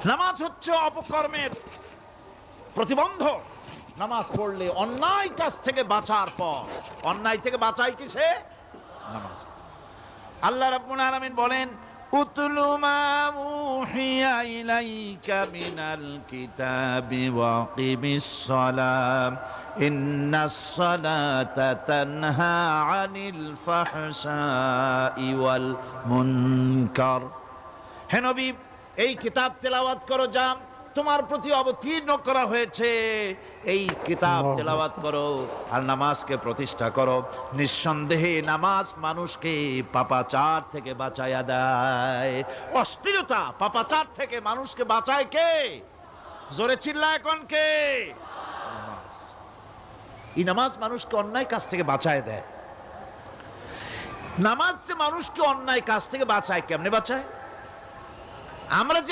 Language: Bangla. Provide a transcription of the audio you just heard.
নামাজ হচ্ছে অপকর্মের প্রতিবন্ধক। নামাজ পড়লে অন্যায় কাজ থেকে বাঁচার পর, অন্যায় থেকে বাঁচাই কিসে? নামাজ। আল্লাহ রাব্বুল আলামিন বলেন, উতলু মা উহিয়া ইলাইকা মিনাল কিতাবি ওয়া আকিমিস সালাম ইন্নাস সালাতা তানহা আনিল ফাহশাই ওয়াল মুনকার। হে নবী, এই কিতাব তেলাওয়াত করো, যা তোমার প্রতি অবতীর্ণ করা হয়েছে, এই কিতাব তেলাওয়াত করো আর নামাজকে প্রতিষ্ঠা করো। নিঃসন্দেহে নামাজ মানুষকে পাপাচার থেকে বাঁচায়া দেয়। অশ্লীলতা, পাপাচার থেকে মানুষকে বাঁচায় কে? জোরে চিল্লায় এখন কে? নামাজ। এই নামাজ মানুষকে অন্যায় কাজ থেকে বাঁচায় দেয়। নামাজ যে মানুষকে অন্যায় কাজ থেকে বাঁচায়, কেমনে বাঁচায়? আমরা যে